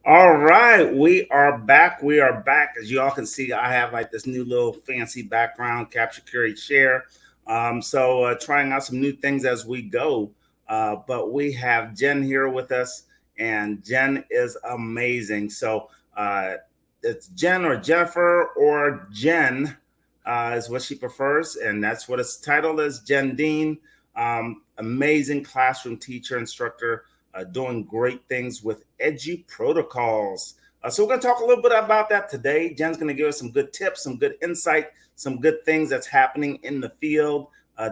All right, we are back. We are back. As you all can see, I have like this new little fancy background, capture, curate, share. Trying out some new things as we go. But we have Jen here with us, and Jen is amazing. It's Jen or Jennifer or Jen is what she prefers, and that's what its title is. Jen Dean, amazing classroom teacher, instructor, doing great things with EduProtocols. So we're going to talk a little bit about that today. Jen's going to give us some good tips, some good insight, some good things that's happening in the field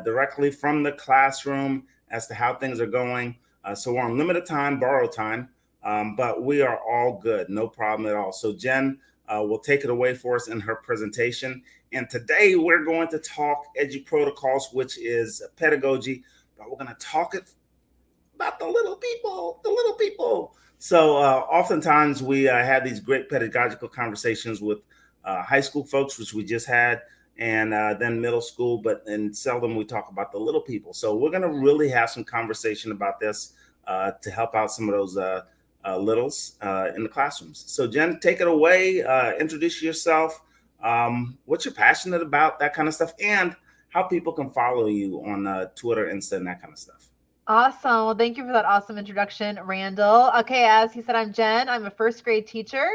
directly from the classroom as to how things are going. So we're on limited time, borrow time, but we are all good, no problem at all. So Jen will take it away for us in her presentation. And today we're going to talk EduProtocols, which is pedagogy, but we're going to talk it about the little people, the little people. Oftentimes we have these great pedagogical conversations with high school folks, which we just had, and then middle school, but and seldom we talk about the little people. So we're going to really have some conversation about this to help out some of those littles in the classrooms. So Jen, take it away. Introduce yourself. What you're passionate about, that kind of stuff, and how people can follow you on Twitter, Insta, and that kind of stuff. Awesome. Well, thank you for that awesome introduction, Randall. Okay, as he said, I'm Jen. I'm a first grade teacher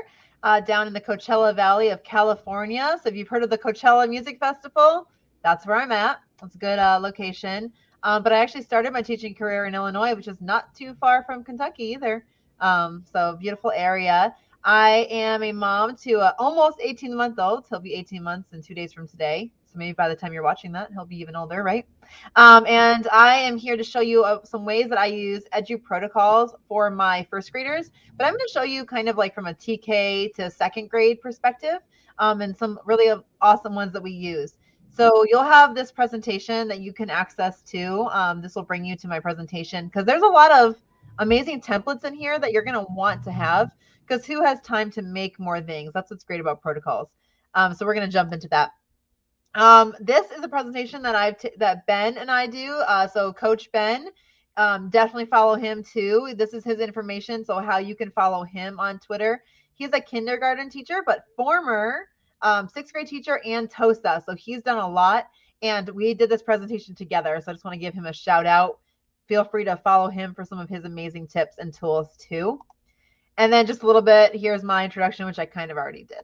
down in the Coachella Valley of California. So if you've heard of the Coachella Music Festival, that's where I'm at. It's a good location. But I actually started my teaching career in Illinois, which is not too far from Kentucky either. So beautiful area. I am a mom to almost 18-month-old. He'll be 18 months in 2 days from today. So maybe by the time you're watching that, he'll be even older, right? And I am here to show you some ways that I use EduProtocols for my first graders. But I'm going to show you kind of like from a TK to second grade perspective, and some really awesome ones that we use. So you'll have this presentation that you can access to. This will bring you to my presentation because there's a lot of amazing templates in here that you're going to want to have because who has time to make more things? That's what's great about protocols. So we're going to jump into that. This is a presentation that that Ben and I do. So Coach Ben, definitely follow him too. This is his information, so how you can follow him on Twitter. He's a kindergarten teacher, but former sixth grade teacher and TOSA. So he's done a lot, and we did this presentation together. So I just want to give him a shout out. Feel free to follow him for some of his amazing tips and tools too. And then just a little bit, here's my introduction, which I kind of already did.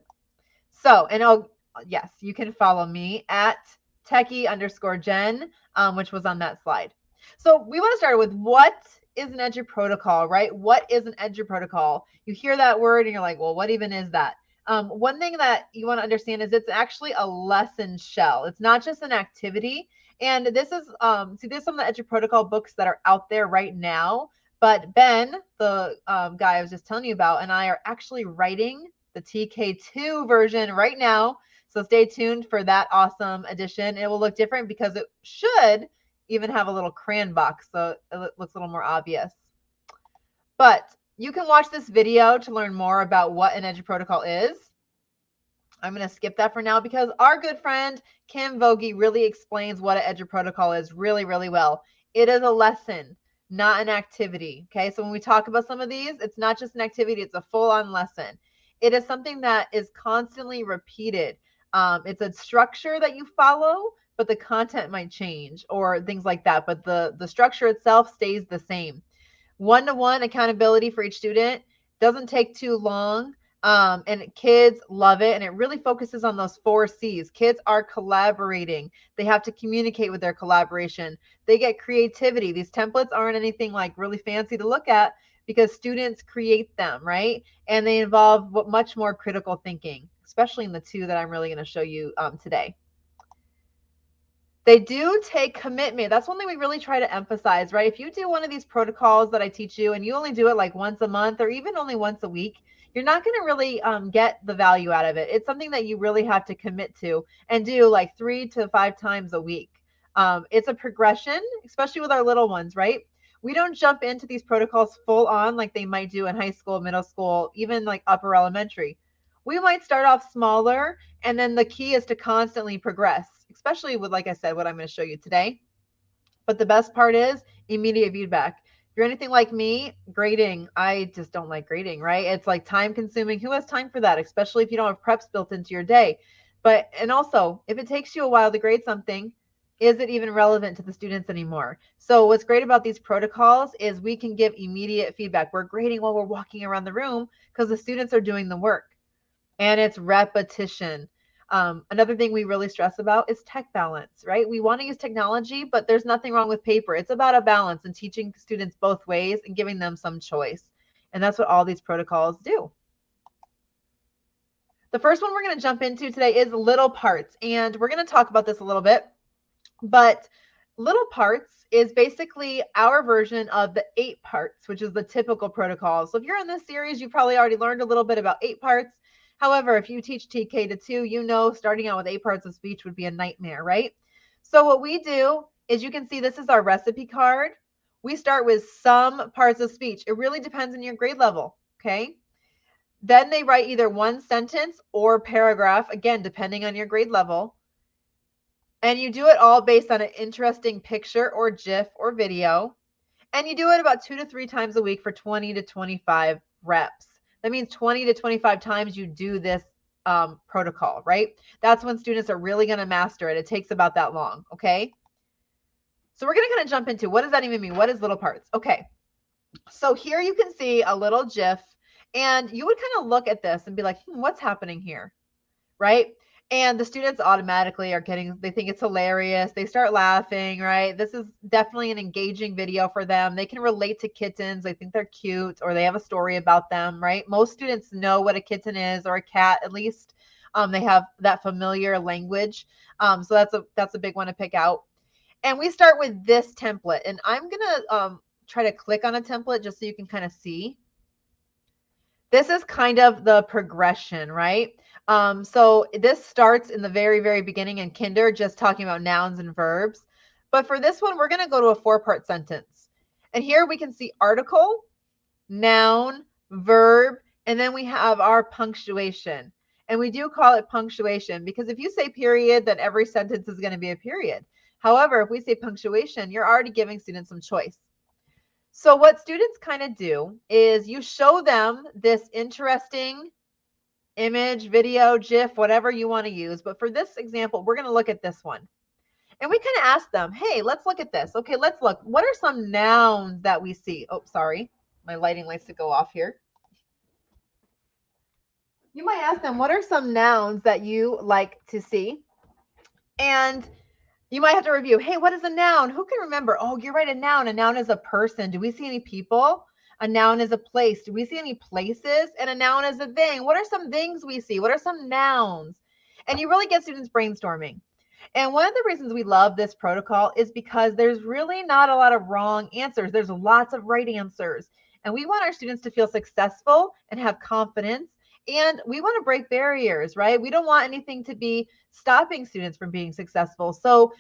So, and yes, you can follow me at techie_Jen, which was on that slide. So we want to start with what is an EDU protocol, right? What is an EDU protocol? You hear that word and you're like, well, what even is that? One thing that you want to understand is it's actually a lesson shell. It's not just an activity. And this is, there's some of the EDU protocol books that are out there right now. But Ben, the guy I was just telling you about, and I are actually writing the TK2 version right now. So stay tuned for that awesome edition. It will look different because it should even have a little crayon box, so it looks a little more obvious. But you can watch this video to learn more about what an EDU protocol is. I'm going to skip that for now because our good friend Kim Vogie really explains what an EDU protocol is really, really well. It is a lesson, not an activity. Okay, so when we talk about some of these, it's not just an activity, it's a full-on lesson. It is something that is constantly repeated. It's a structure that you follow, but the content might change or things like that. But the structure itself stays the same. One-to-one accountability for each student doesn't take too long. And kids love it. And it really focuses on those 4 C's. Kids are collaborating. They have to communicate with their collaboration. They get creativity. These templates aren't anything like really fancy to look at because students create them, right? And they involve much more critical thinking, especially in the 2 that I'm really going to show you today. They do take commitment. That's one thing we really try to emphasize, right? If you do one of these protocols that I teach you and you only do it like once a month or even only once a week, you're not going to really get the value out of it. It's something that you really have to commit to and do like 3 to 5 times a week. It's a progression, especially with our little ones, right? We don't jump into these protocols full on like they might do in high school, middle school, even like upper elementary. We might start off smaller, and then the key is to constantly progress, especially with, like I said, what I'm going to show you today. But the best part is immediate feedback. If you're anything like me, grading, I just don't like grading, right? It's like time consuming. Who has time for that, especially if you don't have preps built into your day? But, and also, if it takes you a while to grade something, is it even relevant to the students anymore? So, what's great about these protocols is we can give immediate feedback. We're grading while we're walking around the room because the students are doing the work, and it's repetition. Another thing we really stress about is tech balance, right? We want to use technology, but there's nothing wrong with paper. It's about a balance and teaching students both ways and giving them some choice. And that's what all these protocols do. The first one we're going to jump into today is little parts. And we're going to talk about this a little bit, but little parts is basically our version of the 8 parts, which is the typical protocol. So if you're in this series, you probably already learned a little bit about 8 parts. However, if you teach TK to 2, you know starting out with 8 parts of speech would be a nightmare, right? So what we do is, you can see this is our recipe card. We start with some parts of speech. It really depends on your grade level, okay? Then they write either one sentence or paragraph, again, depending on your grade level. And you do it all based on an interesting picture or GIF or video. And you do it about 2 to 3 times a week for 20 to 25 reps. That means 20 to 25 times you do this protocol, right? That's when students are really going to master it. It takes about that long, okay? So we're going to kind of jump into, what does that even mean? What is little parts? Okay, so here you can see a little GIF, and you would kind of look at this and be like, what's happening here, right? And the students automatically are getting, they think it's hilarious. They start laughing, right? This is definitely an engaging video for them. They can relate to kittens. They think they're cute, or they have a story about them, right? Most students know what a kitten is, or a cat at least. They have that familiar language. So that's a big one to pick out. And we start with this template. And I'm going to try to click on a template just so you can kind of see. This is kind of the progression, right? So this starts in the very, very beginning in kinder, just talking about nouns and verbs. But for this one, we're going to go to a 4-part sentence. And here we can see article, noun, verb, and then we have our punctuation. And we do call it punctuation because if you say period, then every sentence is going to be a period. However, if we say punctuation, you're already giving students some choice. So what students kind of do is you show them this interesting image, video, GIF, whatever you want to use. But for this example, we're going to look at this one. And we kind of ask them, hey, let's look at this. Okay, let's look. What are some nouns that we see? Oh, sorry. My lighting likes to go off here. You might ask them, what are some nouns that you like to see? And you might have to review, hey, what is a noun? Who can remember? Oh, you're right, a noun. A noun is a person. Do we see any people? A noun is a place. Do we see any places? And a noun is a thing. What are some things we see? What are some nouns? And you really get students brainstorming. And one of the reasons we love this protocol is because there's really not a lot of wrong answers. There's lots of right answers. And we want our students to feel successful and have confidence. And we want to break barriers, right? We don't want anything to be stopping students from being successful. So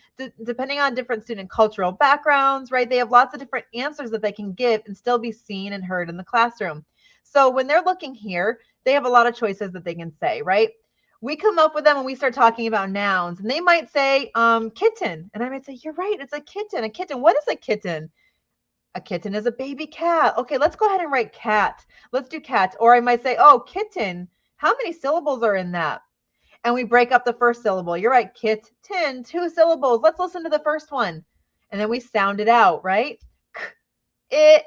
depending on different student cultural backgrounds, right, they have lots of different answers that they can give and still be seen and heard in the classroom. So when they're looking here, they have a lot of choices that they can say, right? We come up with them when we start talking about nouns, and they might say kitten, and I might say, you're right, it's a kitten. A kitten, what is a kitten? A kitten is a baby cat. Okay, let's go ahead and write cat. Let's do cat. Or I might say, oh, kitten, how many syllables are in that? And we break up the first syllable. You're right, kitten, 2 syllables. Let's listen to the first one. And then we sound it out, right? It.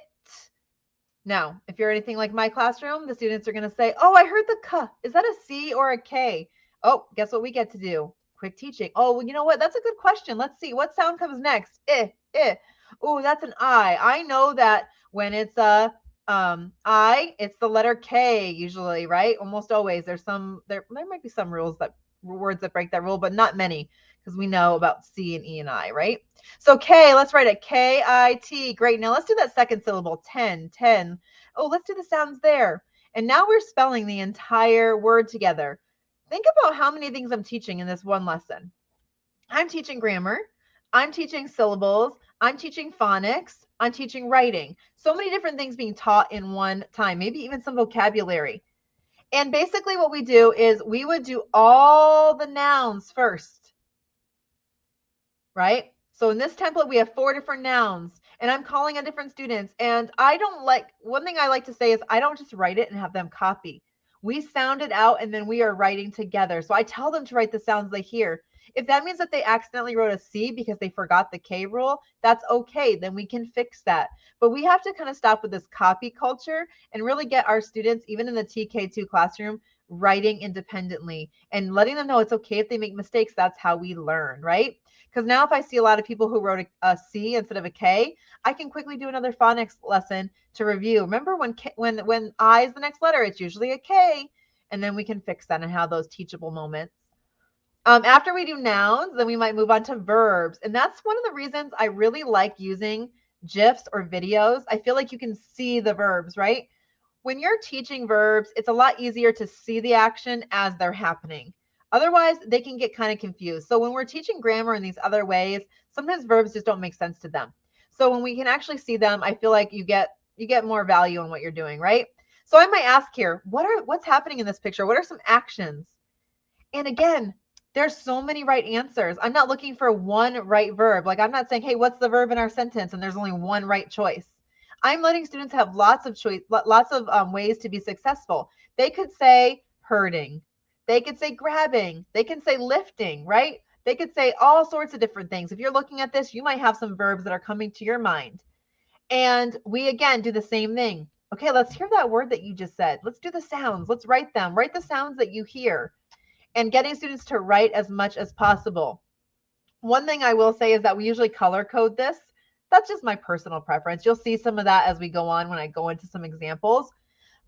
Now, if you're anything like my classroom, the students are going to say, oh, I heard the k. Is that a C or a K? Oh, guess what we get to do? Quick teaching. Oh, well, you know what? That's a good question. Let's see. What sound comes next? Oh, that's an I. I know that when it's a I, it's the letter K usually, right? Almost always. There might be some words that break that rule, but not many, because we know about C and E and I, right? So K, let's write it K-I-T. Great. Now let's do that second syllable, 10. Oh, let's do the sounds there. And now we're spelling the entire word together. Think about how many things I'm teaching in this one lesson. I'm teaching grammar. I'm teaching syllables. I'm teaching phonics. I'm teaching writing. So many different things being taught in one time, maybe even some vocabulary. And basically what we do is we would do all the nouns first, right? So in this template, we have 4 different nouns. and I'm calling on different students. And I don't like, one thing I like to say is I don't just write it and have them copy. We sound it out and then we are writing together. So I tell them to write the sounds they hear. If that means that they accidentally wrote a C because they forgot the K rule, that's okay. Then we can fix that. But we have to kind of stop with this copy culture and really get our students, even in the TK2 classroom, writing independently and letting them know it's okay if they make mistakes. That's how we learn, right? Because now if I see a lot of people who wrote a C instead of a K, I can quickly do another phonics lesson to review. Remember when I is the next letter, it's usually a K, and then we can fix that and have those teachable moments. After we do nouns, then we might move on to verbs. And that's one of the reasons I really like using GIFs or videos. I feel like you can see the verbs, right? When you're teaching verbs, it's a lot easier to see the action as they're happening. Otherwise, they can get kind of confused. So when we're teaching grammar in these other ways, sometimes verbs just don't make sense to them. So when we can actually see them, I feel like you get more value in what you're doing, right? So I might ask here, what's happening in this picture? What are some actions? And again, there's so many right answers. I'm not looking for one right verb. Like I'm not saying, hey, what's the verb in our sentence? And there's only one right choice. I'm letting students have lots of choice, lots of ways to be successful. They could say hurting. They could say grabbing. They can say lifting, right? They could say all sorts of different things. If you're looking at this, you might have some verbs that are coming to your mind. And we again do the same thing. Okay, let's hear that word that you just said. Let's do the sounds. Let's write them. Write the sounds that you hear and getting students to write as much as possible. One thing I will say is that we usually color code this. That's just my personal preference. You'll see some of that as we go on when I go into some examples.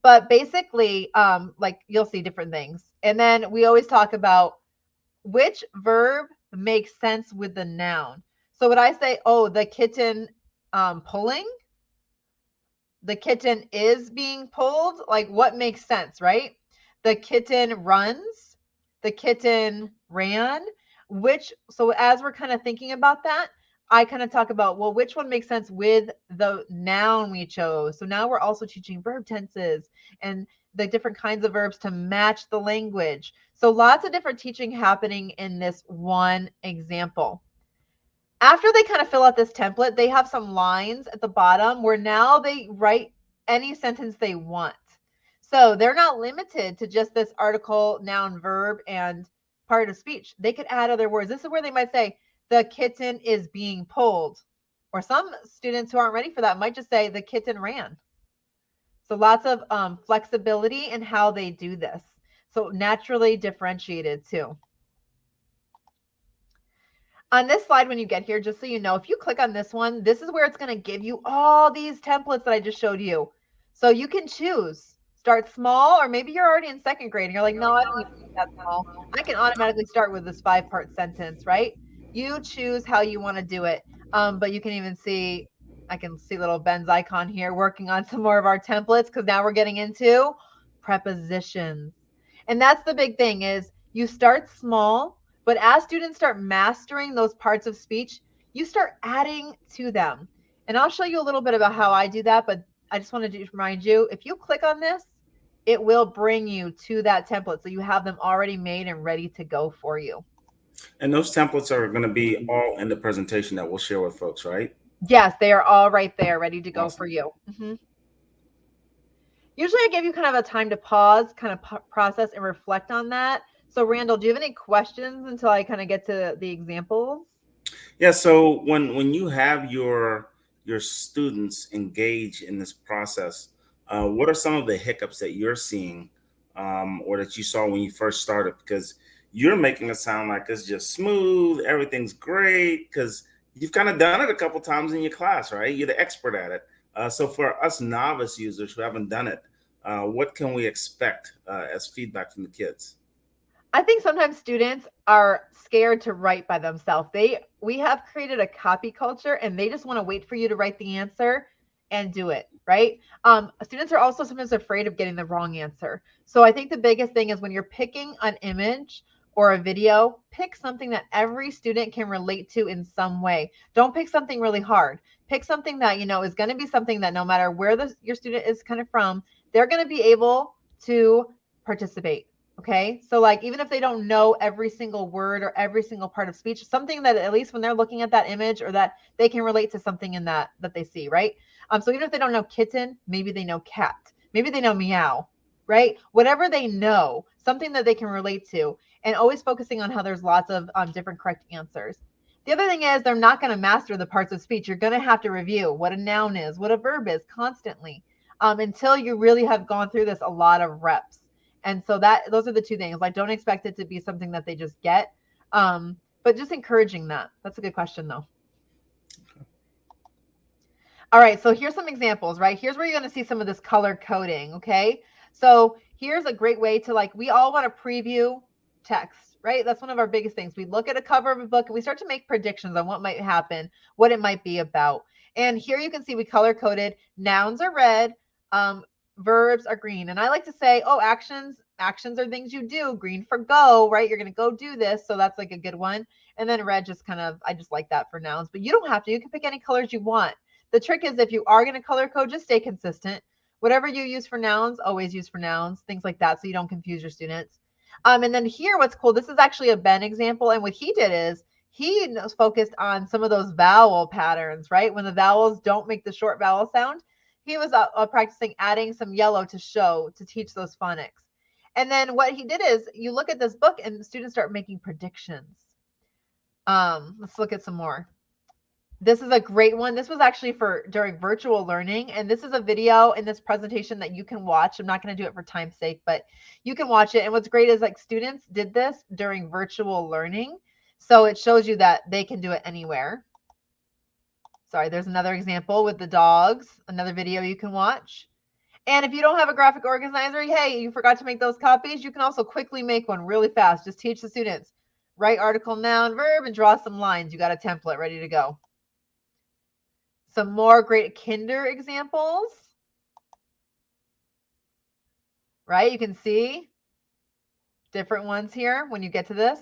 But basically, like you'll see different things. And then we always talk about which verb makes sense with the noun. So would I say, oh, the kitten pulling? The kitten is being pulled? Like what makes sense, right? The kitten runs, the kitten ran, so as we're kind of thinking about that, I kind of talk about, well, which one makes sense with the noun we chose? So now we're also teaching verb tenses and the different kinds of verbs to match the language. So lots of different teaching happening in this one example. After they kind of fill out this template, they have some lines at the bottom where now they write any sentence they want. So they're not limited to just this article, noun, verb, and part of speech. They could add other words. This is where they might say, the kitten is being pulled. Or some students who aren't ready for that might just say, the kitten ran. So lots of flexibility in how they do this. So naturally differentiated too. On this slide, when you get here, just so you know, if you click on this one, this is where it's going to give you all these templates that I just showed you. So you can choose. Start small, or maybe you're already in second grade and you're like, no, I don't need to be that small. I can automatically start with this 5-part sentence, right? You choose how you want to do it. But you can even see, I can see little Ben's icon here working on some more of our templates because now we're getting into prepositions. And that's the big thing is you start small, but as students start mastering those parts of speech, you start adding to them. And I'll show you a little bit about how I do that, but I just wanted to remind you, if you click on this, it will bring you to that template. So you have them already made and ready to go for you. And those templates are going to be all in the presentation that we'll share with folks, right? Yes, they are all right there, ready to go Awesome. for you. Mm-hmm. Usually I give you kind of a time to pause, kind of process and reflect on that. So Randall, do you have any questions until I kind of get to the examples? Yeah. So when you have your students engage in this process, what are some of the hiccups that you're seeing, or that you saw when you first started? Because you're making it sound like it's just smooth, everything's great, because you've kind of done it a couple times in your class, right? You're the expert at it. So for us novice users who haven't done it, what can we expect as feedback from the kids? I think sometimes students are scared to write by themselves. We have created a copy culture and they just want to wait for you to write the answer and do it, right? Students are also sometimes afraid of getting the wrong answer. So I think the biggest thing is when you're picking an image or a video, pick something that every student can relate to in some way. Don't pick something really hard. Pick something that, is going to be something that no matter where your student is kind of from, they're going to be able to participate. Okay. So like even if they don't know every single word or every single part of speech, something that at least when they're looking at that image or that they can relate to something in that they see, right? So even if they don't know kitten, maybe they know cat, maybe they know meow, right? Whatever they know, something that they can relate to, and always focusing on how there's lots of different correct answers. The other thing is they're not going to master the parts of speech. You're going to have to review what a noun is, what a verb is constantly, until you really have gone through this a lot of reps. And so that those are the two things. Like, don't expect it to be something that they just get, but just encouraging that. That's a good question, though. All right, so here's some examples, right? Here's where you're going to see some of this color coding, okay? So here's a great way to, like, we all want to preview text, right? That's one of our biggest things. We look at a cover of a book and we start to make predictions on what might happen, what it might be about. And here you can see we color coded nouns are red, um, verbs are green. And I like to say, oh, actions are things you do, green for go, right? You're going to go do this. So that's like a good one. And then red just kind of, I just like that for nouns, but you don't have to. You can pick any colors you want. The trick is if you are going to color code, just stay consistent. Whatever you use for nouns, always use for nouns, things like that, so you don't confuse your students. And then here, what's cool, this is actually a Ben example. And what he did is he was focused on some of those vowel patterns, right? When the vowels don't make the short vowel sound, he was practicing adding some yellow to teach those phonics. And then what he did is you look at this book and the students start making predictions. Let's look at some more. This is a great one. This was actually for during virtual learning. And this is a video in this presentation that you can watch. I'm not going to do it for time's sake, but you can watch it. And what's great is like students did this during virtual learning. So it shows you that they can do it anywhere. Sorry, there's another example with the dogs, another video you can watch. And if you don't have a graphic organizer, hey, you forgot to make those copies, you can also quickly make one really fast. Just teach the students, write article, noun, verb, and draw some lines. You got a template ready to go. Some more great kinder examples, right? You can see different ones here when you get to this.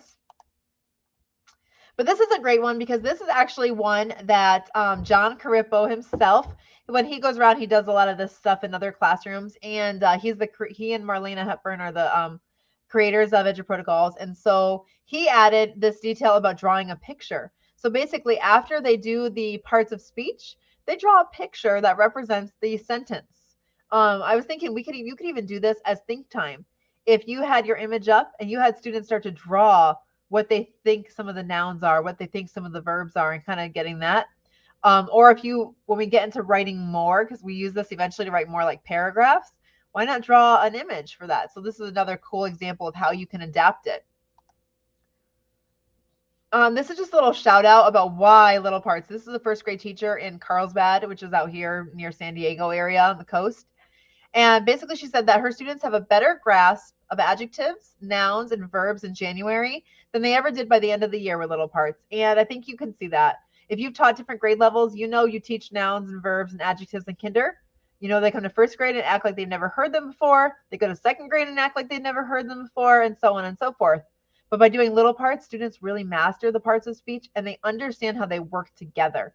But this is a great one because this is actually one that John Carippo himself, when he goes around, he does a lot of this stuff in other classrooms, and he and Marlena Hepburn are the creators of EduProtocols, and so he added this detail about drawing a picture. So basically, after they do the parts of speech, they draw a picture that represents the sentence. I was thinking you could even do this as think time. If you had your image up and you had students start to draw what they think some of the nouns are, what they think some of the verbs are, and kind of getting that. Or if you, when we get into writing more, because we use this eventually to write more like paragraphs, why not draw an image for that? So this is another cool example of how you can adapt it. This is just a little shout out about why little parts. This is a first grade teacher in Carlsbad, which is out here near San Diego area on the coast. And basically, she said that her students have a better grasp of adjectives, nouns, and verbs in January than they ever did by the end of the year with little parts. And I think you can see that. If you've taught different grade levels, you know you teach nouns and verbs and adjectives in kinder. You know, they come to first grade and act like they've never heard them before. They go to second grade and act like they've never heard them before, and so on and so forth. But by doing little parts, students really master the parts of speech and they understand how they work together.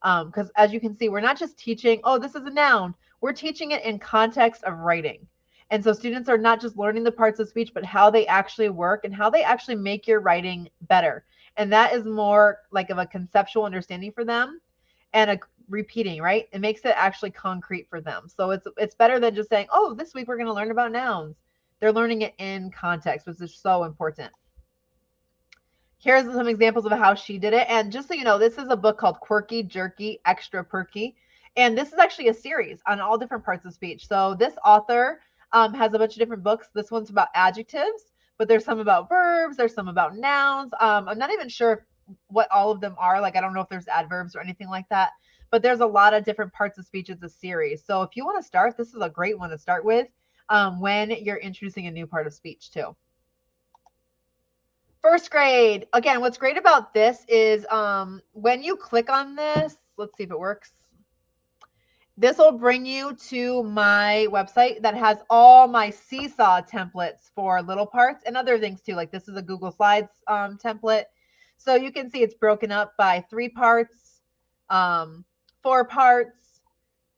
Because as you can see, we're not just teaching, oh, this is a noun. We're teaching it in context of writing. And so students are not just learning the parts of speech, but how they actually work and how they actually make your writing better. And that is more like of a conceptual understanding for them and a repeating, right? It makes it actually concrete for them. So it's better than just saying, oh, this week we're going to learn about nouns. They're learning it in context, which is so important. Here's some examples of how she did it. And just so you know, this is a book called Quirky, Jerky, Extra Perky. And this is actually a series on all different parts of speech. So this author has a bunch of different books. This one's about adjectives, but there's some about verbs. There's some about nouns. I'm not even sure what all of them are. Like, I don't know if there's adverbs or anything like that. But there's a lot of different parts of speech. It's a series. So if you want to start, this is a great one to start with when you're introducing a new part of speech too. First grade. Again, what's great about this is when you click on this, let's see if it works. This will bring you to my website that has all my Seesaw templates for little parts and other things too. Like this is a Google Slides template. So you can see it's broken up by 3 parts, 4 parts,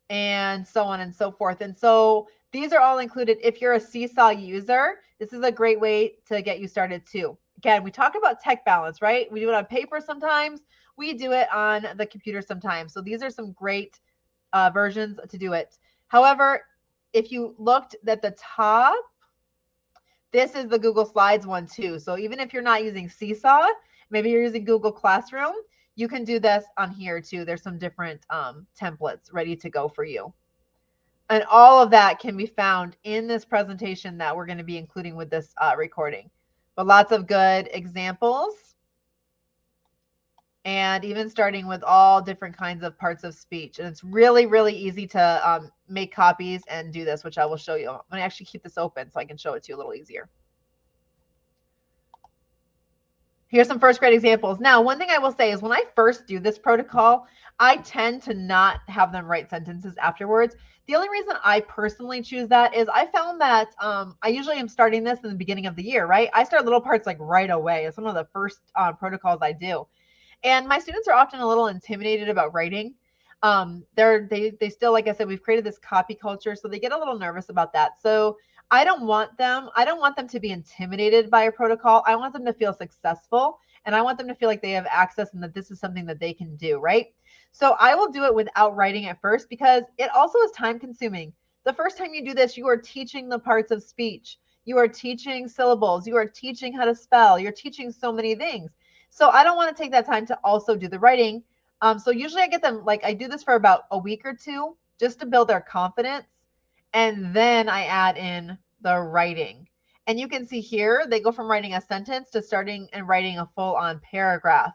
and so on and so forth. And so These are all included. If you're a Seesaw user, this is a great way to get you started too. Again, we talk about tech balance, right? We do it on paper sometimes, we do it on the computer sometimes. So these are some great versions to do it. However, if you looked at the top, this is the Google Slides one too. So even if you're not using Seesaw, maybe you're using Google Classroom, you can do this on here too. There's some different templates ready to go for you. And all of that can be found in this presentation that we're going to be including with this recording. But lots of good examples. And even starting with all different kinds of parts of speech. And it's really, really easy to make copies and do this, which I will show you. I'm going to actually keep this open so I can show it to you a little easier. Here's some first grade examples. Now, one thing I will say is when I first do this protocol, I tend to not have them write sentences afterwards. The only reason I personally choose that is I found that I usually am starting this in the beginning of the year, right? I start little parts like right away. It's one of the first protocols I do. And my students are often a little intimidated about writing. They still, like I said, we've created this copy culture, so they get a little nervous about that. So I don't want them to be intimidated by a protocol. I want them to feel successful, and I want them to feel like they have access and that this is something that they can do, right? So I will do it without writing at first because it also is time consuming. The first time you do this, you are teaching the parts of speech. You are teaching syllables. You are teaching how to spell. You're teaching so many things. So I don't want to take that time to also do the writing. So usually I get them, like I do this for about a week or two just to build their confidence. And then I add in the writing. And you can see here, they go from writing a sentence to starting and writing a full on paragraph.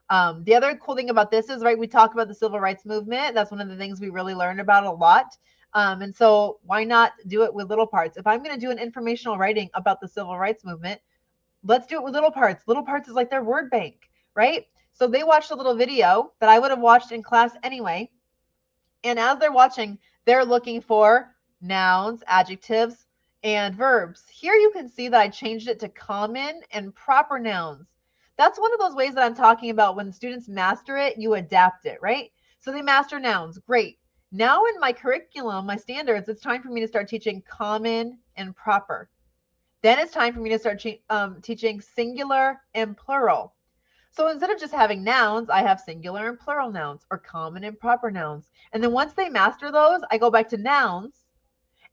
The other cool thing about this is, right, we talk about the civil rights movement. That's one of the things we really learned about a lot. And so why not do it with little parts? If I'm going to do an informational writing about the civil rights movement, let's do it with little parts. Little parts is like their word bank, right? So they watched a little video that I would have watched in class anyway. And as they're watching, they're looking for nouns, adjectives, and verbs. Here you can see that I changed it to common and proper nouns. That's one of those ways that I'm talking about. When students master it, you adapt it, right? So they master nouns. Great. Now in my curriculum, my standards, it's time for me to start teaching common and proper. Then it's time for me to start teaching singular and plural. So instead of just having nouns, I have singular and plural nouns or common and proper nouns. And then once they master those, I go back to nouns.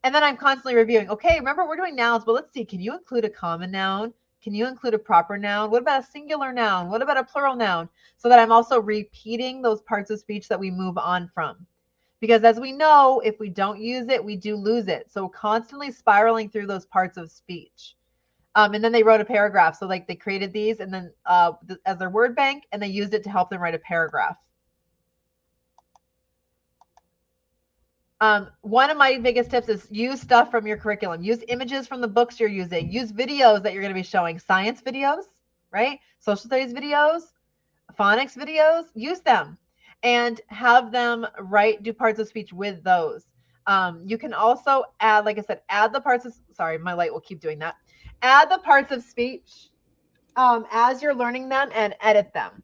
And then I'm constantly reviewing. Okay, remember we're doing nouns, but let's see, can you include a common noun? Can you include a proper noun? What about a singular noun? What about a plural noun? So that I'm also repeating those parts of speech that we move on from. Because as we know, if we don't use it, we do lose it. So constantly spiraling through those parts of speech. And then they wrote a paragraph. So like they created these and then as their word bank, and they used it to help them write a paragraph. One of my biggest tips is use stuff from your curriculum. Use images from the books you're using. Use videos that you're going to be showing. Science videos, right? Social studies videos, phonics videos. Use them and have them do parts of speech with those. You can also add, like I said, add the parts of, sorry, my light will keep doing that. Add the parts of speech as you're learning them and edit them.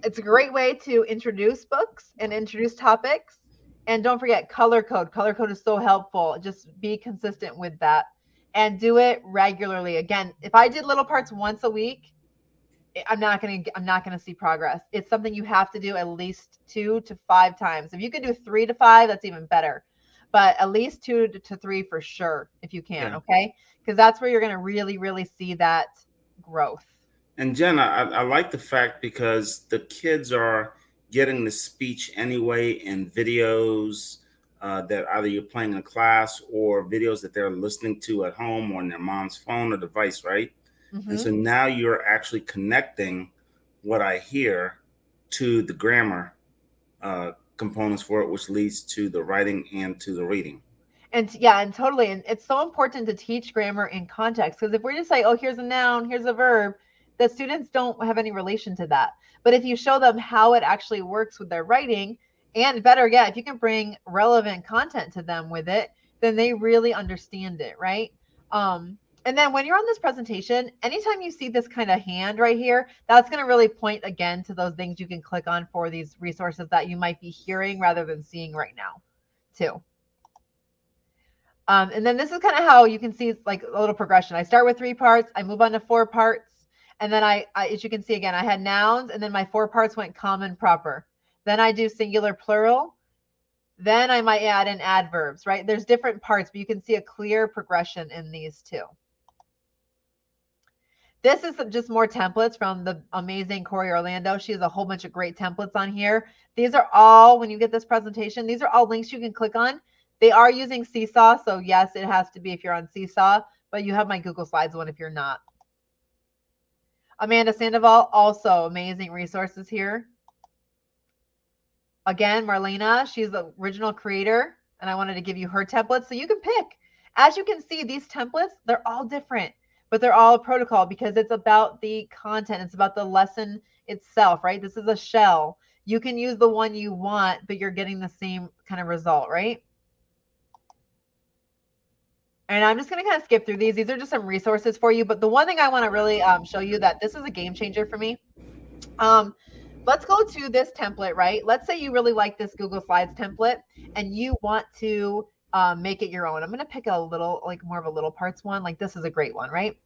It's a great way to introduce books and introduce topics. And don't forget color code. Color code is so helpful. Just be consistent with that and do it regularly. Again, if I did little parts once a week, I'm not gonna see progress. It's something you have to do at least 2 to 5 times. If you can do 3 to 5, that's even better. But at least 2 to 3 for sure, if you can. Yeah. Okay, because that's where you're gonna really, really see that growth. And Jen, I like the fact because the kids are getting the speech anyway in videos that either you're playing in class or videos that they're listening to at home on their mom's phone or device, right? Mm-hmm. And so now you're actually connecting what I hear to the grammar components for it, which leads to the writing and to the reading. And yeah, and totally. And it's so important to teach grammar in context, because if we're just like, oh, here's a noun, here's a verb, the students don't have any relation to that. But if you show them how it actually works with their writing, and better yet, if you can bring relevant content to them with it, then they really understand it, right? And then when you're on this presentation, anytime you see this kind of hand right here, that's going to really point again to those things you can click on for these resources that you might be hearing rather than seeing right now, too. And then this is kind of how you can see it's like a little progression. I start with 3 parts, I move on to 4 parts, and then I as you can see again, I had nouns, and then my 4 parts went common, proper. Then I do singular, plural. Then I might add in adverbs, right? There's different parts, but you can see a clear progression in these two. This is just more templates from the amazing Corey Orlando. She has a whole bunch of great templates on here. These are all, when you get this presentation, these are all links you can click on. They are using Seesaw, so yes, it has to be if you're on Seesaw, but you have my Google Slides one if you're not. Amanda Sandoval, also amazing resources here. Again, Marlena, she's the original creator, and I wanted to give you her templates so you can pick. As you can see, these templates, they're all different, but they're all a protocol because it's about the content. It's about the lesson itself, right? This is a shell. You can use the one you want, but you're getting the same kind of result, right? And I'm just going to kind of skip through these. These are just some resources for you. But the one thing I want to really show you that this is a game changer for me. Let's go to this template, right? Let's say you really like this Google Slides template and you want to make it your own. I'm going to pick a little, like more of a little parts one. Like this is a great one, right?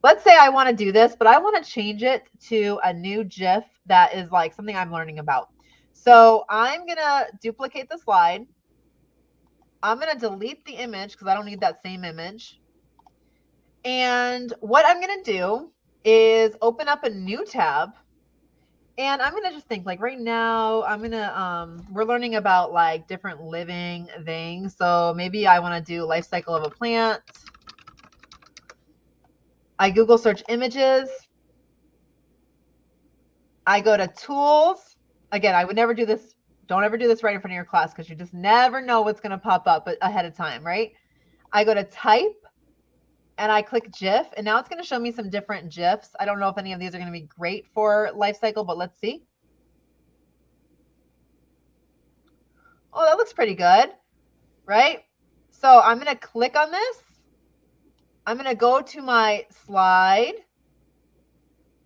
Let's say I want to do this, but I want to change it to a new GIF that is like something I'm learning about. So I'm going to duplicate the slide. I'm going to delete the image because I don't need that same image. And what I'm going to do is open up a new tab. And I'm going to just think like right now, I'm going to, we're learning about like different living things. So maybe I want to do life cycle of a plant. I Google search images. I go to tools. Again, I would never do this. Don't ever do this right in front of your class because you just never know what's going to pop up ahead of time, right? I go to type and I click GIF, and now it's going to show me some different GIFs. I don't know if any of these are going to be great for life cycle, but let's see. Oh, that looks pretty good, right? So I'm going to click on this. I'm going to go to my slide,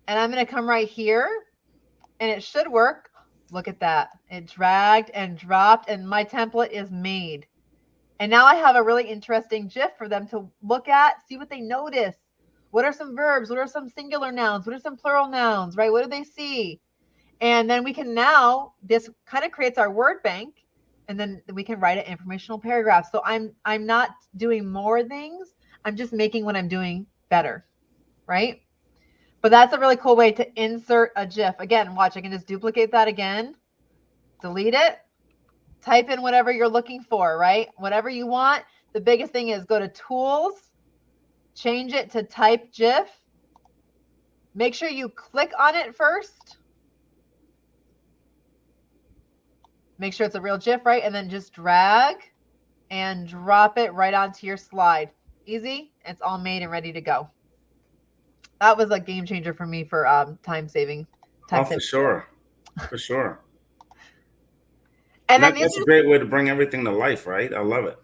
and I'm going to come right here, and it should work. Look at that. It dragged and dropped, and my template is made. And now I have a really interesting GIF for them to look at, see what they notice. What are some verbs? What are some singular nouns? What are some plural nouns, right? What do they see? And then we can now, this kind of creates our word bank, and then we can write an informational paragraph. So I'm not doing more things. I'm just making what I'm doing better, right? But that's a really cool way to insert a GIF. Again, watch, I can just duplicate that again, delete it, type in whatever you're looking for, right? Whatever you want. The biggest thing is go to tools, change it to type GIF. Make sure you click on it first. Make sure it's a real GIF, right? And then just drag and drop it right onto your slide. Easy. It's all made and ready to go. That was a game changer for me for time saving. Oh, for sure. For sure. And then that's a great way to bring everything to life, right? I love it.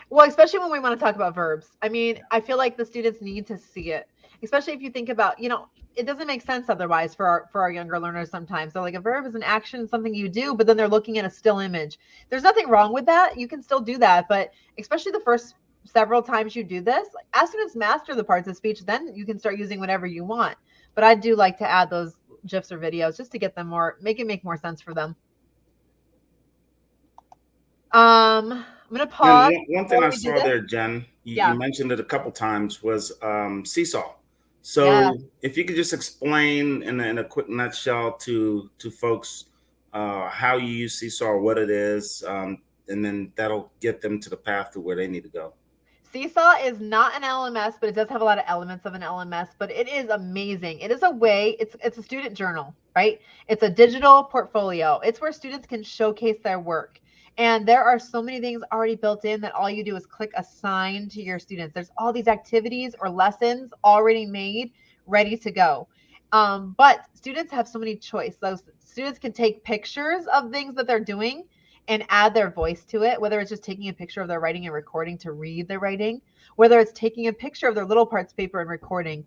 Well, especially when we want to talk about verbs. I mean, I feel like the students need to see it, especially if you think about, you know, it doesn't make sense otherwise for our younger learners sometimes. So like a verb is an action, something you do, but then they're looking at a still image. There's nothing wrong with that. You can still do that, but especially the first several times you do this, as students master the parts of speech, then you can start using whatever you want. But I do like to add those GIFs or videos just to get them make more sense for them. I'm going to pause. One thing I saw there, Jen, you mentioned it a couple times, was Seesaw. So if you could just explain in a quick nutshell to folks how you use Seesaw, what it is, and then that'll get them to the path to where they need to go. Seesaw is not an LMS, but it does have a lot of elements of an LMS, but it is amazing. It is a way, it's a student journal, right? It's a digital portfolio. It's where students can showcase their work. And there are so many things already built in that all you do is click assign to your students. There's all these activities or lessons already made, ready to go. But students have so many choice. Those students can take pictures of things that they're doing and add their voice to it, whether it's just taking a picture of their writing and recording to read their writing, whether it's taking a picture of their little parts paper and recording.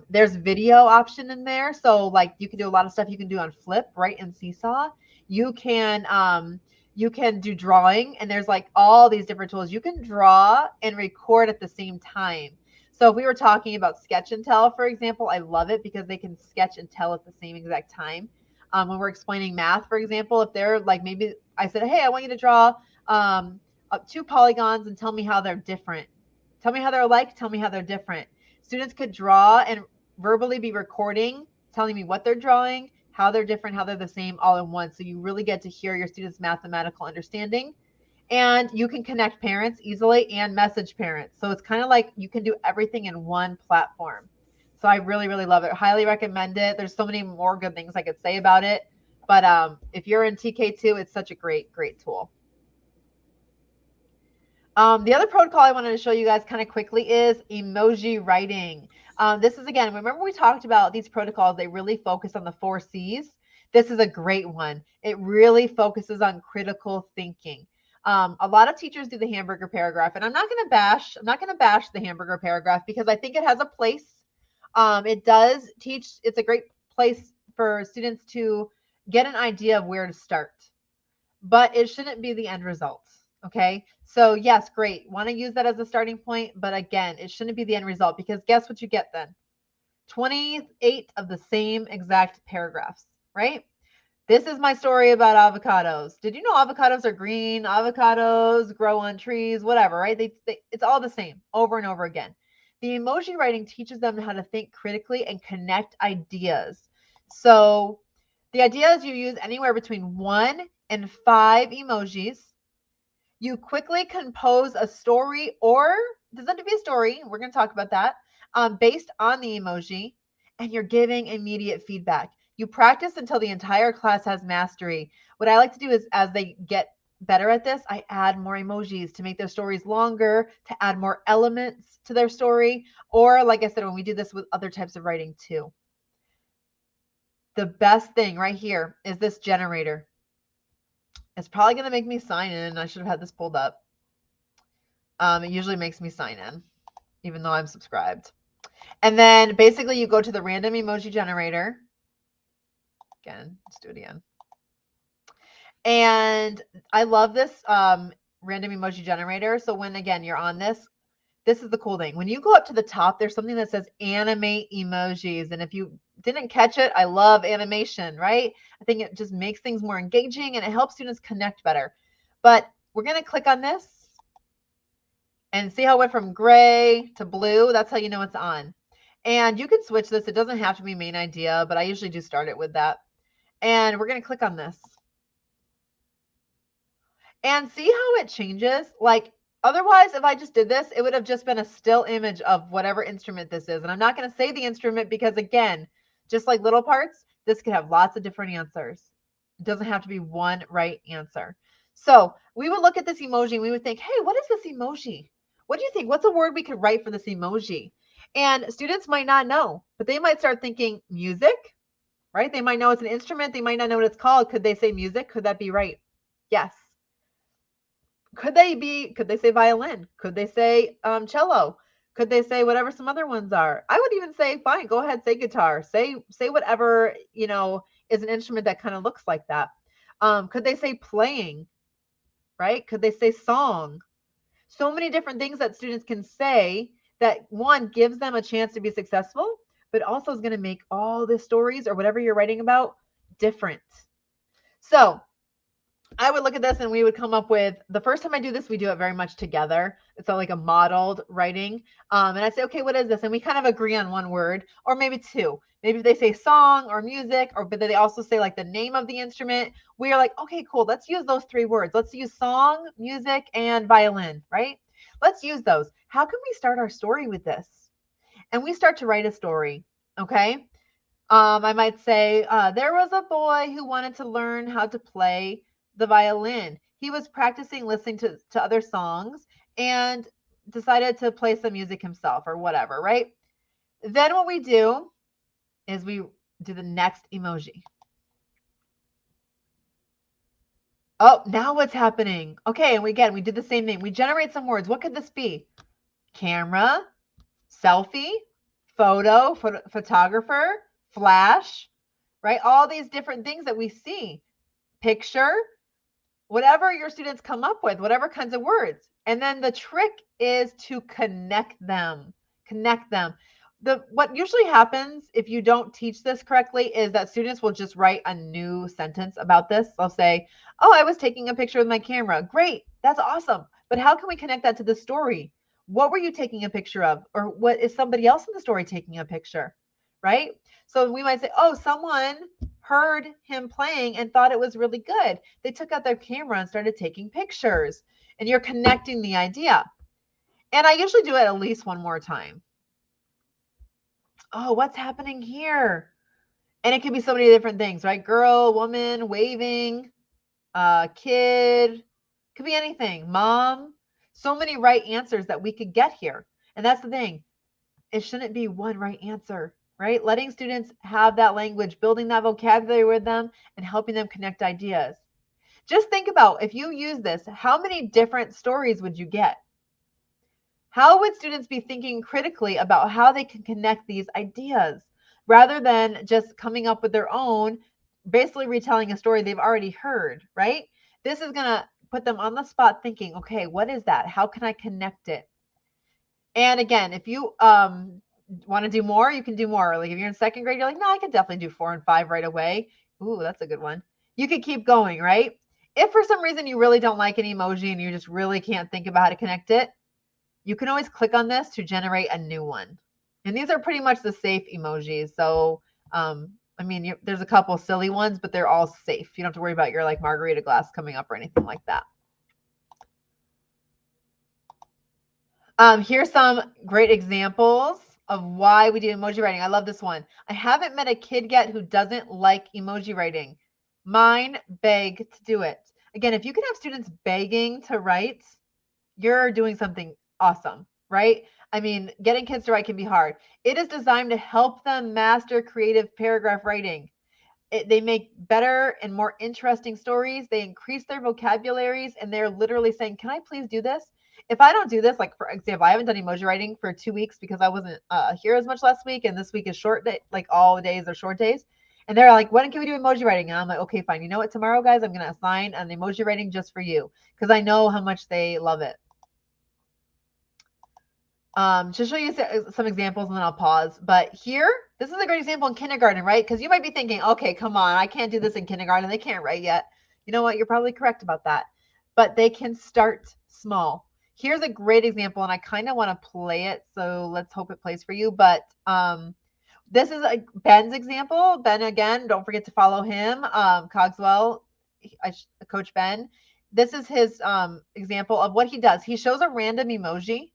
There's video option in there. So like you can do a lot of stuff you can do on Flip, right? In Seesaw. You can You can do drawing, and there's like all these different tools. You can draw and record at the same time. So if we were talking about sketch and tell, for example, I love it because they can sketch and tell at the same exact time. When we're explaining math, for example, if they're like, maybe I said, hey, I want you to draw two polygons and tell me how they're different. Tell me how they're alike, tell me how they're different. Students could draw and verbally be recording, telling me what they're drawing, how they're different, how they're the same, all in one. So you really get to hear your students' mathematical understanding. And you can connect parents easily and message parents. So it's kind of like you can do everything in one platform. So I really, really love it. Highly recommend it. There's so many more good things I could say about it. But if you're in TK2, it's such a great, great tool. The other protocol I wanted to show you guys kind of quickly is emoji writing. This is, again, remember we talked about these protocols, they really focus on the 4 C's. This is a great one. It really focuses on critical thinking. A lot of teachers do the hamburger paragraph, and I'm not going to bash the hamburger paragraph because I think it has a place. It does teach, it's a great place for students to get an idea of where to start, but it shouldn't be the end result. Okay. So, yes, great. Want to use that as a starting point. But again, it shouldn't be the end result because guess what you get then? 28 of the same exact paragraphs, right? This is my story about avocados. Did you know avocados are green? Avocados grow on trees, whatever, right? It's all the same over and over again. The emoji writing teaches them how to think critically and connect ideas. So the idea is you use anywhere between 1 and 5 emojis. You quickly compose a story, or it doesn't have to be a story. We're going to talk about that, based on the emoji, and you're giving immediate feedback. You practice until the entire class has mastery. What I like to do is, as they get better at this, I add more emojis to make their stories longer, to add more elements to their story, or like I said, when we do this with other types of writing too. The best thing right here is this generator. It's probably going to make me sign in. I should have had this pulled up. It usually makes me sign in, even though I'm subscribed. And then basically you go to the random emoji generator. Again, let's do it again. And I love this random emoji generator. So when, again, you're on this is the cool thing. When you go up to the top, there's something that says animate emojis. And if you didn't catch it, I love animation, right? I think it just makes things more engaging and it helps students connect better. But we're going to click on this and see how it went from gray to blue. That's how you know it's on. And you can switch this. It doesn't have to be main idea, but I usually do start it with that. And we're going to click on this. And see how it changes? Like, otherwise, if I just did this, it would have just been a still image of whatever instrument this is. And I'm not going to say the instrument because, again, just like little parts, this could have lots of different answers. It doesn't have to be one right answer. So we would look at this emoji and we would think, hey, what is this emoji? What do you think? What's a word we could write for this emoji? And students might not know, but they might start thinking music, right? They might know it's an instrument. They might not know what it's called. Could they say music? Could that be right? Yes. Could they say violin? Could they say cello? Could they say whatever some other ones are? I would even say, fine, go ahead, say guitar. Say whatever, is an instrument that kind of looks like that. Could they say playing, right? Could they say song? So many different things that students can say that, one, gives them a chance to be successful, but also is going to make all the stories or whatever you're writing about different. So I would look at this and we would come up with, the first time I do this, we do it very much together. It's like a modeled writing. And I say, okay, what is this? And we kind of agree on one word or maybe two. Maybe they say song or music, or but they also say like the name of the instrument. We are like, okay, cool. Let's use those 3 words. Let's use song, music, and violin, right? Let's use those. How can we start our story with this? And we start to write a story. Okay. I might say, there was a boy who wanted to learn how to play the violin. He was practicing listening to other songs and decided to play some music himself or whatever, right? Then what we do is we do the next emoji. Oh, now what's happening? Okay, and we do the same thing. We generate some words. What could this be? Camera, selfie, photographer, flash, right? All these different things that we see. Picture, whatever your students come up with, whatever kinds of words. And then the trick is to connect them. Connect them. What usually happens if you don't teach this correctly is that students will just write a new sentence about this. They'll say, "Oh, I was taking a picture with my camera." Great. That's awesome. But how can we connect that to the story? What were you taking a picture of? Or what is somebody else in the story taking a picture? Right? So we might say, "Oh, someone heard him playing and thought it was really good. They took out their camera and started taking pictures." And you're connecting the idea. And I usually do it at least one more time. Oh, what's happening here? And it could be so many different things, right? Girl, woman, waving, kid, could be anything. Mom. So many right answers that we could get here. And that's the thing. It shouldn't be one right answer, right? Letting students have that language, building that vocabulary with them, and helping them connect ideas. Just think about if you use this, how many different stories would you get? How would students be thinking critically about how they can connect these ideas rather than just coming up with their own, basically retelling a story they've already heard, right? This is going to put them on the spot thinking, okay, what is that? How can I connect it? And again, if you want to do more, you can do more. Like if you're in second grade, you're like, no, I can definitely do 4 and 5 right away. Ooh, that's a good one. You could keep going, right? If for some reason you really don't like an emoji and you just really can't think about how to connect it, you can always click on this to generate a new one. And these are pretty much the safe emojis. So, I mean, there's a couple silly ones, but they're all safe. You don't have to worry about your like margarita glass coming up or anything like that. Here's some great examples of why we do emoji writing. I love this one. I haven't met a kid yet who doesn't like emoji writing. Mine beg to do it. Again, if you can have students begging to write, you're doing something awesome, right? I mean, getting kids to write can be hard. It is designed to help them master creative paragraph writing. They make better and more interesting stories. They increase their vocabularies, and they're literally saying, "Can I please do this?" If I don't do this, like for example, I haven't done emoji writing for 2 weeks because I wasn't here as much last week, and this week is short day, like all days are short days. And they're like, "When can we do emoji writing?" And I'm like, "Okay, fine. You know what? Tomorrow, guys, I'm gonna assign an emoji writing just for you because I know how much they love it." To show you some examples and then I'll pause. But here, this is a great example in kindergarten, right? Because you might be thinking, okay, come on, I can't do this in kindergarten. They can't write yet. You know what? You're probably correct about that. But they can start small. Here's a great example, and I kind of want to play it. So let's hope it plays for you. But this is Ben's example. Ben, again, don't forget to follow him, Cogswell, Coach Ben. This is his example of what he does. He shows a random emoji.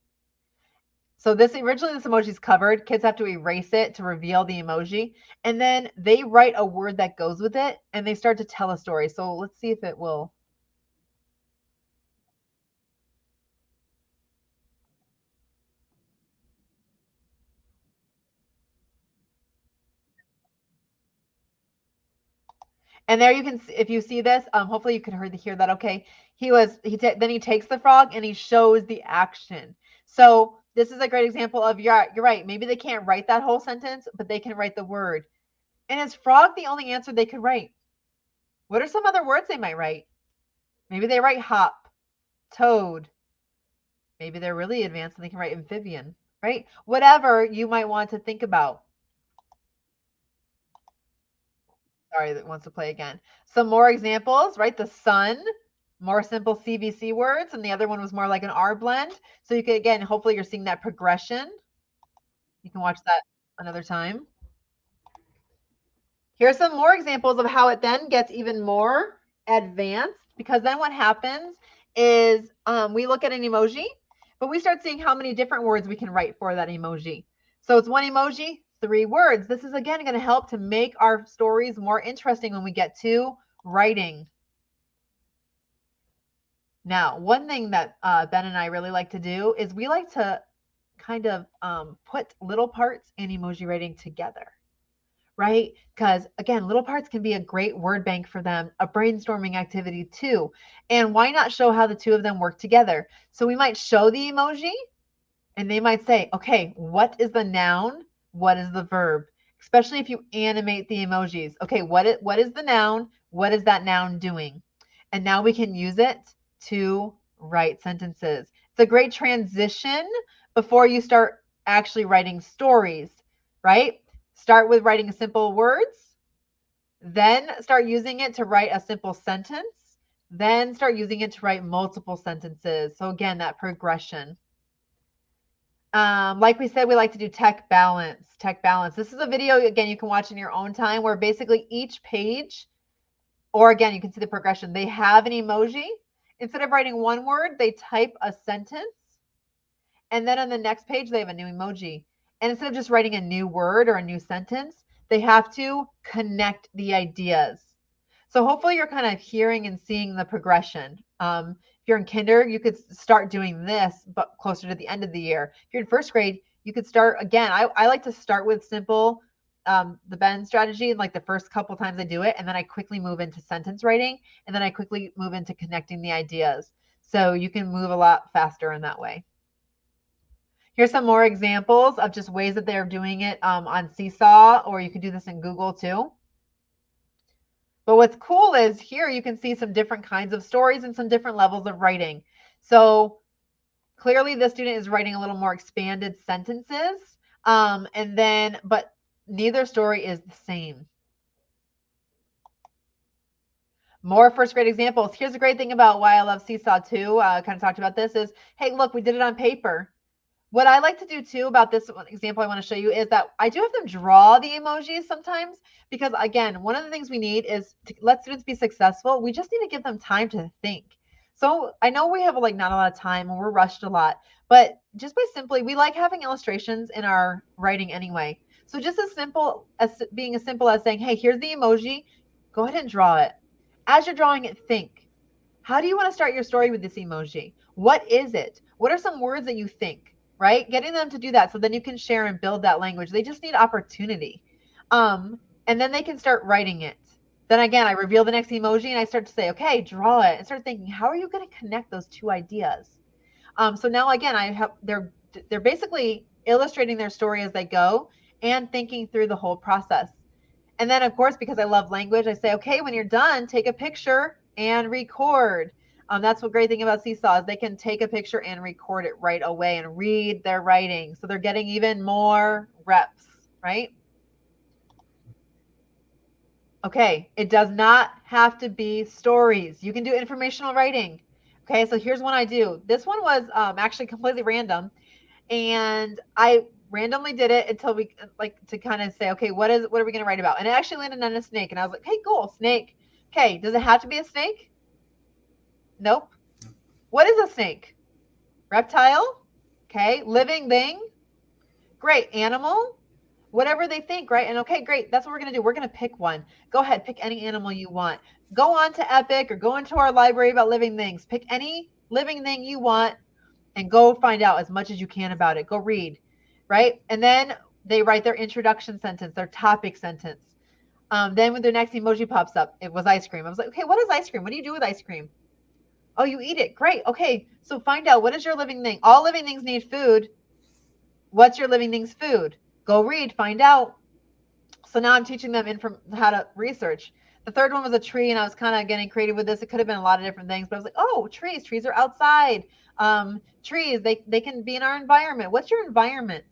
So this emoji is covered. Kids have to erase it to reveal the emoji. And then they write a word that goes with it and they start to tell a story. So let's see if it will. And there you can see, if you see this, hopefully you can hear that okay. Then he takes the frog and he shows the action. So this is a great example of you're right. Maybe they can't write that whole sentence, but they can write the word. And is frog the only answer they could write? What are some other words they might write? Maybe they write hop, toad. Maybe they're really advanced and they can write amphibian, right? Whatever you might want to think about. Sorry, that wants to play again. Some more examples, right? The sun, more simple CVC words, and the other one was more like an R blend. So you could, again, hopefully you're seeing that progression. You can watch that another time. Here's some more examples of how it then gets even more advanced, because then what happens is we look at an emoji, but we start seeing how many different words we can write for that emoji. So it's one emoji, 3 words. This is, again, going to help to make our stories more interesting when we get to writing. Now, one thing that Ben and I really like to do is we like to kind of put little parts and emoji writing together, right? Because again, little parts can be a great word bank for them, a brainstorming activity too. And why not show how the two of them work together? So we might show the emoji and they might say, okay, what is the noun? What is the verb? Especially if you animate the emojis. Okay, what is the noun? What is that noun doing? And now we can use it to write sentences. It's a great transition before you start actually writing stories, right? Start with writing simple words, then start using it to write a simple sentence, then start using it to write multiple sentences. So again, that progression. Like we said, we like to do tech balance. Tech balance. This is a video, again, you can watch in your own time, where basically each page, or again, you can see the progression. They have an emoji. Instead of writing one word, they type a sentence. And then on the next page, they have a new emoji. And instead of just writing a new word or a new sentence, they have to connect the ideas. So hopefully you're kind of hearing and seeing the progression. If you're in kinder, you could start doing this, but closer to the end of the year. If you're in first grade, you could start again. I like to start with simple, the bend strategy, and like the first couple times I do it, and then I quickly move into sentence writing, and then I quickly move into connecting the ideas. So you can move a lot faster in that way. Here's some more examples of just ways that they're doing it on Seesaw, or you can do this in Google too. But what's cool is here you can see some different kinds of stories and some different levels of writing. So clearly this student is writing a little more expanded sentences. But neither story is the same. More first grade examples. Here's a great thing about why I love Seesaw too. Kind of talked about this is, hey, look, we did it on paper. What I like to do too about this example I want to show you is that I do have them draw the emojis sometimes, because again, one of the things we need is to let students be successful. We just need to give them time to think. So I know we have like not a lot of time and we're rushed a lot, but just by simply, we like having illustrations in our writing anyway. So just as simple as being as simple as saying, hey, here's the emoji, go ahead and draw it. As you're drawing it, think. How do you want to start your story with this emoji? What is it? What are some words that you think? Right? Getting them to do that so then you can share and build that language. They just need opportunity. And then they can start writing it. Then again, I reveal the next emoji and I start to say, okay, draw it, and start thinking, how are you going to connect those two ideas? So now again, they're basically illustrating their story as they go and thinking through the whole process. And then, of course, because I love language, I say, okay, when you're done, take a picture and record. That's what great thing about Seesaw is they can take a picture and record it right away and read their writing. So they're getting even more reps, right? Okay, it does not have to be stories. You can do informational writing. Okay, so here's one I do. This one was actually completely random. And I randomly did it until we like to kind of say, okay, what are we going to write about? And it actually landed on a snake. And I was like, hey, cool, snake. Okay, does it have to be a snake? Nope. What is a snake? Reptile? Okay, living thing? Great, animal? Whatever they think, right? And okay, great, that's what we're going to do. We're going to pick one. Go ahead, pick any animal you want. Go on to Epic or go into our library about living things. Pick any living thing you want and go find out as much as you can about it. Go read, right? And then they write their introduction sentence, their topic sentence. Then when their next emoji pops up, it was ice cream. I was like, okay, what is ice cream? What do you do with ice cream? Oh, you eat it. Great. Okay, so find out, what is your living thing? All living things need food. What's your living thing's food? Go read, find out. So now I'm teaching them how to research. The third one was a tree, and I was kind of getting creative with this. It could have been a lot of different things, but I was like, oh, trees. Trees are outside. Trees, they can be in our environment. What's your environment?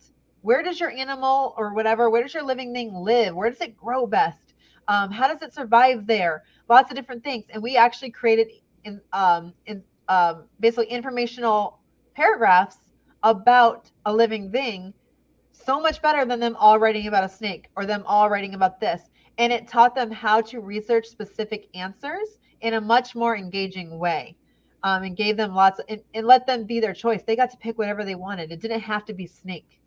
Where does your animal or whatever, where does your living thing live? Where does it grow best? How does it survive there? Lots of different things. And we actually created basically informational paragraphs about a living thing, so much better than them all writing about a snake or them all writing about this. And it taught them how to research specific answers in a much more engaging way, and gave them lots of, and let them be their choice. They got to pick whatever they wanted. It didn't have to be snake.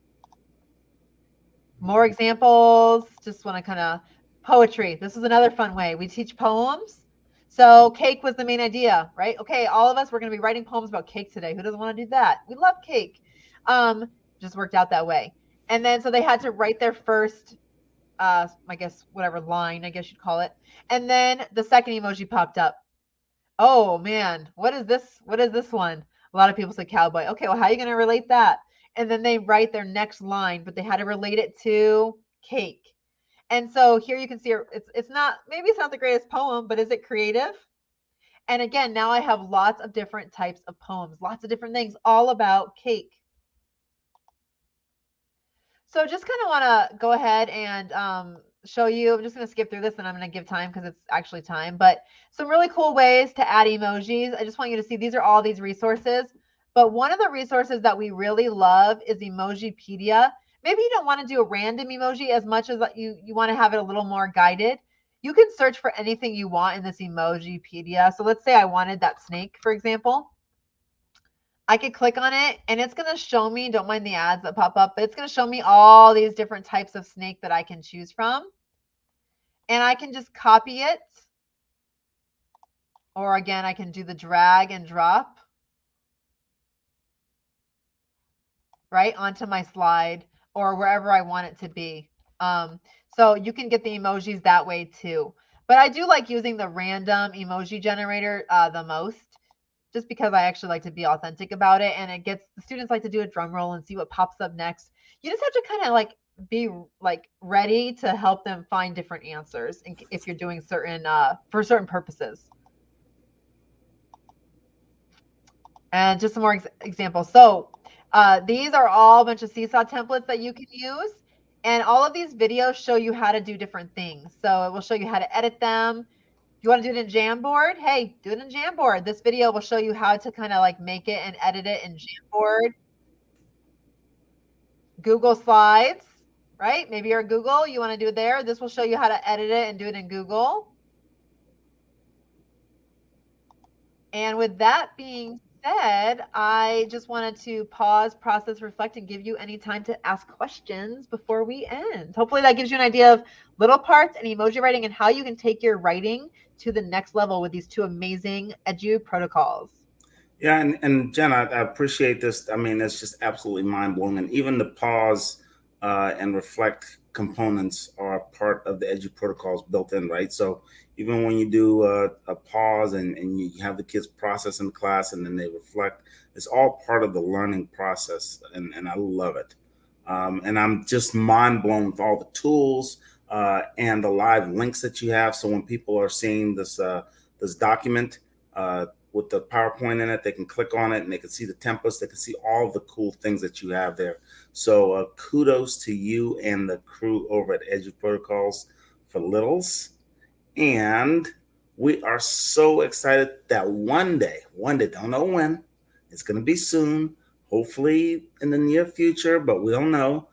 More examples. Just want to kind of poetry. This is another fun way. We teach poems. So cake was the main idea, right? Okay, all of us, we're going to be writing poems about cake today. Who doesn't want to do that? We love cake. Just worked out that way. And then so they had to write their first, I guess, whatever line, I guess you'd call it. And then the second emoji popped up. Oh man, what is this? What is this one? A lot of people say cowboy. Okay, well, how are you going to relate that? And then they write their next line, but they had to relate it to cake. And so here you can see it's not, maybe it's not the greatest poem, but is it creative? And again, now I have lots of different types of poems, lots of different things, all about cake. So just kind of want to go ahead and show you. I'm just going to skip through this and I'm going to give time because it's actually time. But some really cool ways to add emojis. I just want you to see these are all these resources. But one of the resources that we really love is Emojipedia. Maybe you don't want to do a random emoji as much as you want to have it a little more guided. You can search for anything you want in this Emojipedia. So let's say I wanted that snake, for example. I could click on it and it's going to show me, don't mind the ads that pop up, but it's going to show me all these different types of snake that I can choose from. And I can just copy it. Or again, I can do the drag and drop right onto my slide or wherever I want it to be. So you can get the emojis that way too. But I do like using the random emoji generator the most, just because I actually like to be authentic about it. And it gets the students like to do a drum roll and see what pops up next. You just have to kind of like be like ready to help them find different answers if you're doing certain for certain purposes. And just some more examples. So these are all a bunch of Seesaw templates that you can use. And all of these videos show you how to do different things. So it will show you how to edit them. You want to do it in Jamboard? Hey, do it in Jamboard. This video will show you how to kind of like make it and edit it in Jamboard. Google Slides, right? Maybe you're Google, you want to do it there. This will show you how to edit it and do it in Google. And with that being said, I just wanted to pause, process, reflect, and give you any time to ask questions before we end. Hopefully that gives you an idea of little parts and emoji writing and how you can take your writing to the next level with these two amazing EduProtocols. Yeah, and Jen, I appreciate this. I mean, it's just absolutely mind blowing. And even the pause and reflect components are part of the Edu protocols built in, right? So even when you do a pause and you have the kids process in the class and then they reflect, it's all part of the learning process. And I love it. And I'm just mind blown with all the tools and the live links that you have. So when people are seeing this document, with the PowerPoint in it. They can click on it and they can see the templates. They can see all the cool things that you have there. So kudos to you and the crew over at EduProtocols for Littles. And we are so excited that one day, don't know when, it's going to be soon, hopefully in the near future, but we don't know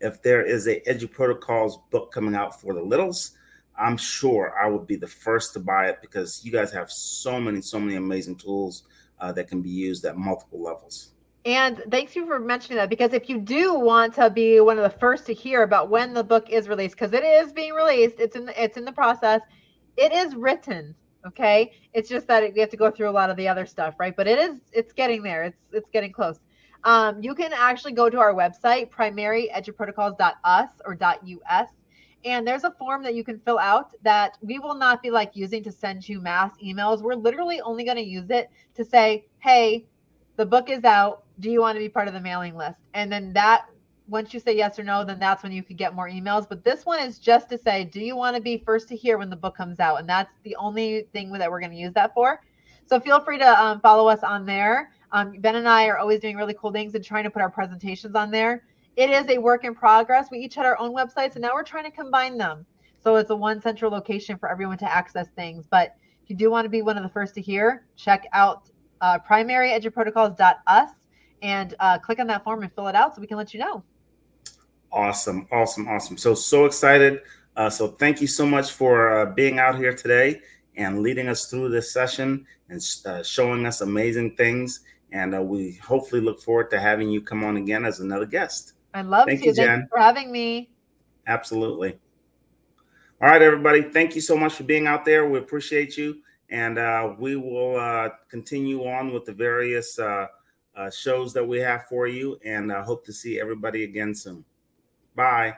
if there is a EduProtocols book coming out for the Littles. I'm sure I would be the first to buy it because you guys have so many amazing tools that can be used at multiple levels. And thanks you for mentioning that, because if you do want to be one of the first to hear about when the book is released, because it is being released, it's in the process. It is written, okay? It's just that you have to go through a lot of the other stuff, right? But it's getting there. It's getting close. You can actually go to our website, primaryeduprotocols.us or .us, and there's a form that you can fill out that we will not be like using to send you mass emails. We're literally only going to use it to say, hey, the book is out. Do you want to be part of the mailing list? And then that, once you say yes or no, then that's when you could get more emails. But this one is just to say, do you want to be first to hear when the book comes out? And that's the only thing that we're going to use that for. So feel free to follow us on there. Ben and I are always doing really cool things and trying to put our presentations on there. It is a work in progress. We each had our own websites, and now we're trying to combine them. So it's a one central location for everyone to access things. But if you do want to be one of the first to hear, check out primaryeduprotocols.us and click on that form and fill it out so we can let you know. Awesome. So excited. So thank you so much for being out here today and leading us through this session and showing us amazing things. And we hopefully look forward to having you come on again as another guest. I'd love Thank to. you, Thank you Jen. for having me. Absolutely. All right, everybody. Thank you so much for being out there. We appreciate you. And we will continue on with the various shows that we have for you. And I hope to see everybody again soon. Bye.